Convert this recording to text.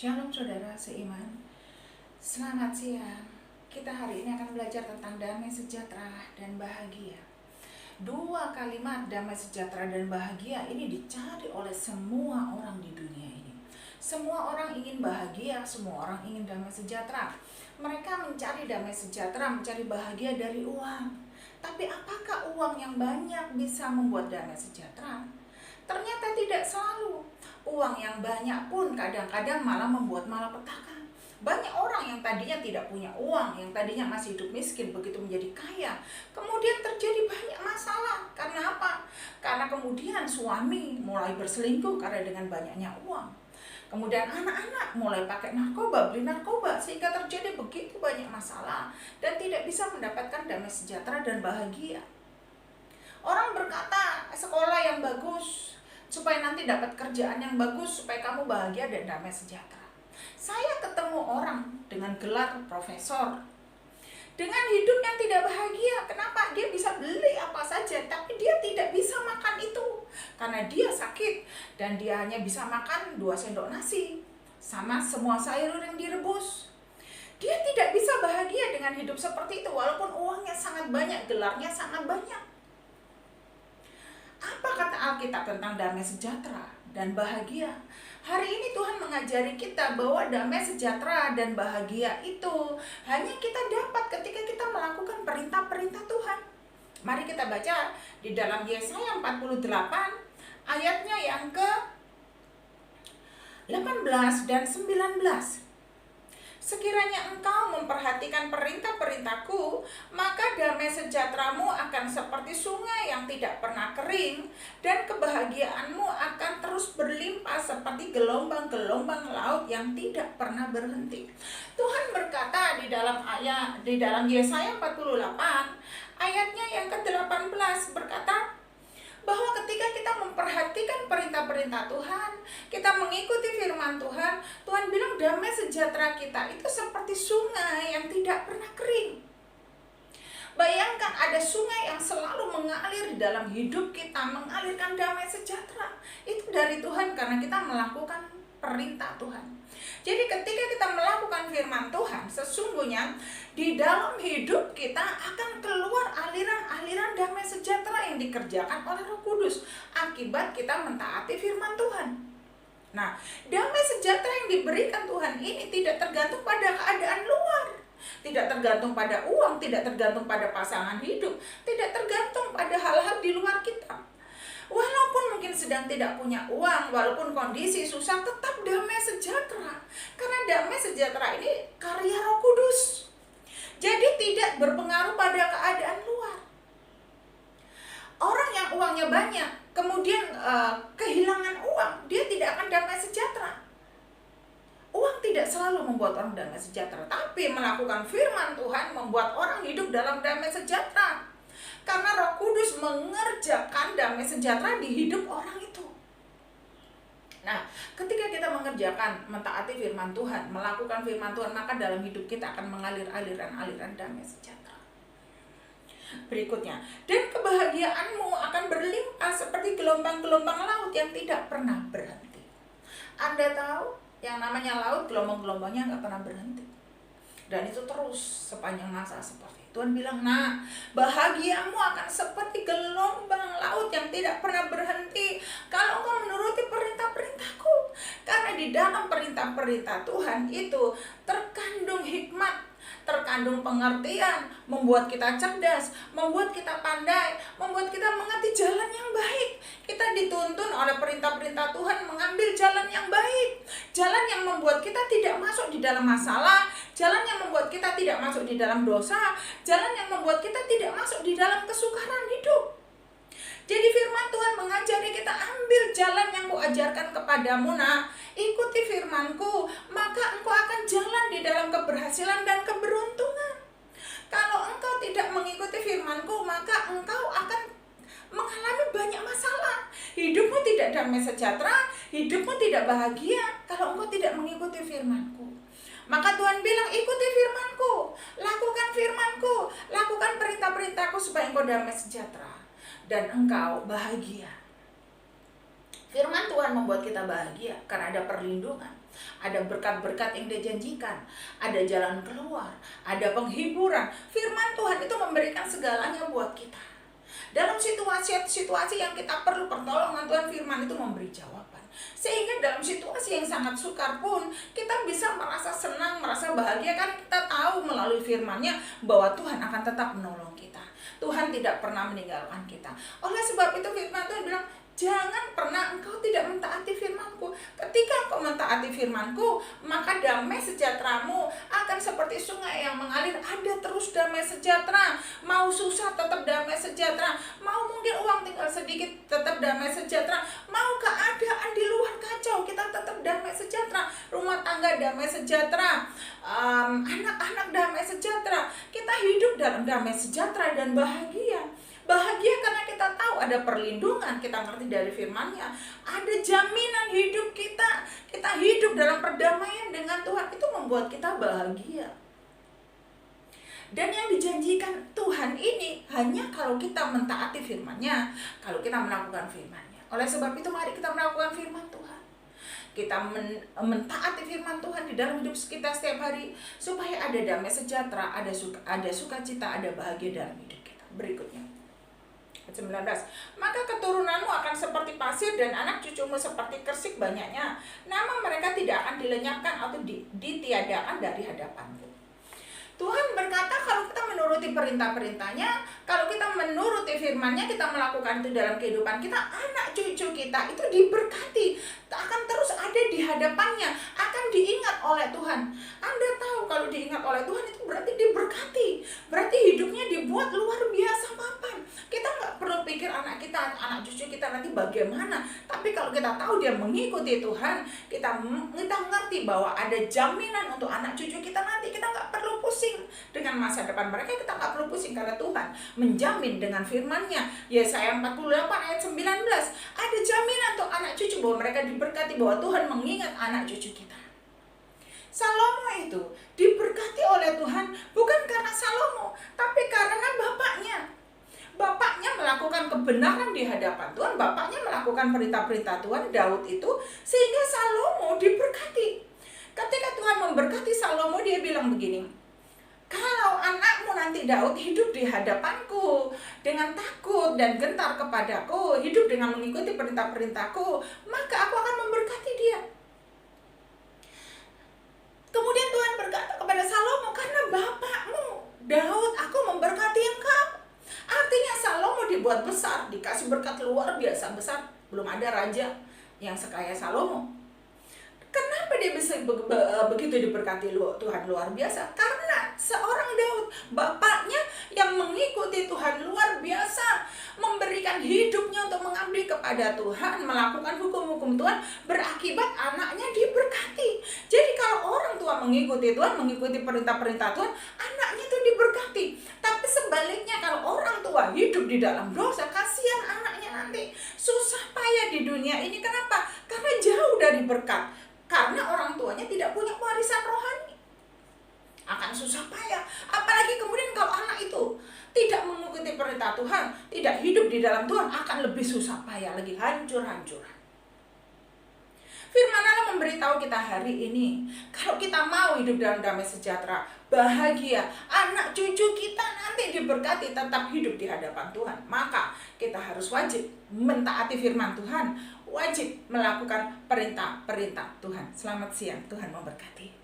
Shalom saudara seiman. Selamat siang. Kita hari ini akan belajar tentang damai sejahtera dan bahagia. Dua kalimat damai sejahtera dan bahagia ini dicari oleh semua orang di dunia ini. Semua orang ingin bahagia, semua orang ingin damai sejahtera. Mereka mencari damai sejahtera, mencari bahagia dari uang. Tapi apakah uang yang banyak bisa membuat damai sejahtera? Ternyata tidak selalu. Uang yang banyak pun kadang-kadang malah membuat malapetaka. Banyak orang yang tadinya tidak punya uang, yang tadinya masih hidup miskin, begitu menjadi kaya, kemudian terjadi banyak masalah. Karena apa? Karena kemudian suami mulai berselingkuh karena dengan banyaknya uang. Kemudian anak-anak mulai pakai narkoba, beli narkoba, sehingga terjadi begitu banyak masalah dan tidak bisa mendapatkan damai sejahtera dan bahagia. Orang berkata, sekolah yang bagus, supaya nanti dapat kerjaan yang bagus, supaya kamu bahagia dan damai sejahtera. Saya ketemu orang dengan gelar profesor, dengan hidup yang tidak bahagia. Kenapa? Dia bisa beli apa saja, tapi dia tidak bisa makan itu. Karena dia sakit, dan dia hanya bisa makan 2 sendok nasi, sama semua sayur yang direbus. Dia tidak bisa bahagia dengan hidup seperti itu, walaupun uangnya sangat banyak, gelarnya sangat banyak. Apa kata Alkitab tentang damai sejahtera dan bahagia? Hari ini Tuhan mengajari kita bahwa damai sejahtera dan bahagia itu hanya kita dapat ketika kita melakukan perintah-perintah Tuhan. Mari kita baca di dalam Yesaya 48 ayatnya yang ke 18 dan 19. Sekiranya engkau memperhatikan perintah-perintahku, maka damai sejahteramu akan seperti sungai yang tidak pernah kering, dan kebahagiaanmu akan terus berlimpah seperti gelombang-gelombang laut yang tidak pernah berhenti. Tuhan berkata di dalam Yesaya 48 ayatnya yang ke-18 berkata bahwa ketika kita memperhatikan perintah-perintah Tuhan, kita mengikuti firman Tuhan, Tuhan bilang damai sejahtera kita itu seperti sungai yang tidak pernah kering. Bayangkan ada sungai yang selalu mengalir di dalam hidup kita, mengalirkan damai sejahtera. Itu dari Tuhan karena kita melakukan perintah Tuhan. Jadi ketika kita melakukan firman Tuhan, sesungguhnya di dalam hidup kita akan keluar aliran-aliran damai sejahtera yang dikerjakan oleh Roh Kudus akibat kita mentaati firman Tuhan. Nah, damai sejahtera yang diberikan Tuhan ini tidak tergantung pada keadaan luar, tidak tergantung pada uang, tidak tergantung pada pasangan hidup, tidak tergantung pada hal-hal di luar kita. Walaupun mungkin sedang tidak punya uang, walaupun kondisi susah, tetap damai sejahtera. Karena damai sejahtera ini karya Roh Kudus. Jadi tidak berpengaruh pada keadaan luar. Orang yang uangnya banyak, kemudian kehilangan uang, dia tidak akan damai sejahtera. Uang tidak selalu membuat orang damai sejahtera, tapi melakukan firman Tuhan membuat orang hidup dalam damai sejahtera. Karena Roh Kudus mengerjakan damai sejahtera di hidup orang itu. Nah, ketika kita mengerjakan, mentaati firman Tuhan, melakukan firman Tuhan, maka dalam hidup kita akan mengalir aliran-aliran damai sejahtera. Berikutnya, dan kebahagiaanmu akan berlimpah seperti gelombang-gelombang laut yang tidak pernah berhenti. Anda tahu, yang namanya laut, gelombang-gelombangnya nggak pernah berhenti. Dan itu terus sepanjang masa seperti itu. Tuhan bilang, nah, bahagiamu akan seperti gelombang laut yang tidak pernah berhenti kalau engkau menuruti perintah-perintahku. Karena di dalam perintah-perintah Tuhan itu terkandung hikmat, terkandung pengertian, membuat kita cerdas, membuat kita pandai, membuat kita mengerti jalan yang baik. Kita dituntun oleh perintah-perintah Tuhan mengambil jalan yang baik, jalan yang membuat kita tidak masuk di dalam masalah, jalan yang membuat kita tidak masuk di dalam dosa, jalan yang membuat kita tidak masuk di dalam kesukaran hidup. Jadi firman Tuhan mengajari kita, ambil jalan yang kuajarkan kepadamu, nah, ikuti firmanku, maka engkau akan jalan di dalam keberhasilan dan keberuntungan. Kalau engkau tidak mengikuti firmanku, maka engkau akan mengalami banyak masalah. Hidupmu tidak damai sejahtera, hidupmu tidak bahagia kalau engkau tidak mengikuti firmanku. Maka Tuhan bilang, ikuti firmanku, lakukan firmanku, lakukan perintah-perintahku supaya engkau damai sejahtera dan engkau bahagia. Firman Tuhan membuat kita bahagia karena ada perlindungan, ada berkat-berkat yang Dia janjikan, ada jalan keluar, ada penghiburan. Firman Tuhan itu memberikan segalanya buat kita. Dalam situasi-situasi yang kita perlu pertolongan Tuhan, firman itu memberi jawaban. Sehingga dalam situasi yang sangat sukar pun kita bisa merasa senang, merasa bahagia karena kita tahu melalui firman-Nya bahwa Tuhan akan tetap menolong kita. Tuhan tidak pernah meninggalkan kita. Oleh sebab itu firman Tuhan bilang, jangan pernah engkau tidak mentaati firman-Ku. Ketika engkau mentaati firman-Ku, maka damai sejahteramu akan seperti sungai yang mengalir. Ada terus damai sejahtera. Mau susah tetap damai sejahtera. Mau mungkin uang tinggal sedikit tetap damai sejahtera. Mau keadaan di luar kacau, kita tetap damai sejahtera. Rumah tangga damai sejahtera, anak-anak damai sejahtera. Kita hidup dalam damai sejahtera dan bahagia. Bahagia karena kita tahu ada perlindungan, kita ngerti dari firman-Nya, ada jaminan hidup kita. Kita hidup dalam perdamaian dengan Tuhan, itu membuat kita bahagia. Dan yang dijanjikan Tuhan ini hanya kalau kita mentaati firman-Nya, kalau kita melakukan firman-Nya. Oleh sebab itu mari kita melakukan firman Tuhan. Kita mentaati firman Tuhan di dalam hidup kita setiap hari, supaya ada damai sejahtera, ada sukacita, ada bahagia dalam hidup kita. Berikutnya 19. Maka keturunanmu akan seperti pasir dan anak cucumu seperti kersik banyaknya. Nama mereka tidak akan dilenyapkan atau ditiadakan dari hadapanku. Tuhan berkata kalau kita menuruti perintah-perintahnya, kalau kita menuruti firman-Nya, kita melakukan itu dalam kehidupan kita, anak cucu kita itu diberkati, akan terus ada di hadapannya, akan diingat oleh Tuhan. Anda tahu kalau diingat oleh Tuhan itu berarti diberkati, berarti hidupnya dibuat luar biasa mapan. Kita nggak perlu pikir anak kita, anak cucu kita nanti bagaimana, tapi kalau kita tahu dia mengikuti Tuhan, kita ngerti bahwa ada jaminan untuk anak cucu kita nanti. Kita nggak perlu pusing dengan masa depan mereka, kita nggak perlu pusing karena Tuhan menjamin dengan firman-Nya. Yesaya 48 ayat 19, ada jaminan untuk anak cucu bahwa mereka diberkati, bahwa Tuhan mengingat anak cucu kita. Salomo itu diberkati oleh Tuhan bukan karena Salomo, tapi karena bapaknya. Bapaknya melakukan kebenaran di hadapan Tuhan, bapaknya melakukan perintah-perintah Tuhan, Daud itu, sehingga Salomo diberkati. Ketika Tuhan memberkati Salomo, dia bilang begini, kalau anakmu nanti Daud hidup di hadapanku dengan takut dan gentar kepadaku, hidup dengan mengikuti perintah-perintahku, maka aku akan memberkati dia. Kemudian Tuhan berkata kepada Salomo, karena bapakmu Daud, aku memberkati engkau. Artinya Salomo dibuat besar, dikasih berkat luar biasa besar. Belum ada raja yang sekaya Salomo. Kenapa dia bisa begitu diberkati Tuhan luar biasa? Karena seorang Daud, bapaknya yang mengikuti Tuhan luar biasa, memberikan hidupnya untuk mengabdi kepada Tuhan, melakukan hukum-hukum Tuhan, berakibat anaknya diberkati. Jadi kalau orang tua mengikuti Tuhan, mengikuti perintah-perintah Tuhan, anaknya itu diberkati. Tapi sebaliknya kalau orang tua hidup di dalam dosa, kasihan anaknya nanti susah payah di dunia ini. Kenapa? Karena jauh dari berkat. Karena orang tuanya tidak punya warisan rohani, akan susah payah. Apalagi kemudian kalau anak itu tidak mengikuti perintah Tuhan, tidak hidup di dalam Tuhan, akan lebih susah payah lagi, hancur-hancuran. Firman Allah memberitahu kita hari ini, kalau kita mau hidup dalam damai sejahtera, bahagia, anak cucu kita nanti diberkati, tetap hidup di hadapan Tuhan, maka kita harus wajib mentaati firman Tuhan, wajib melakukan perintah-perintah Tuhan. Selamat siang, Tuhan memberkati.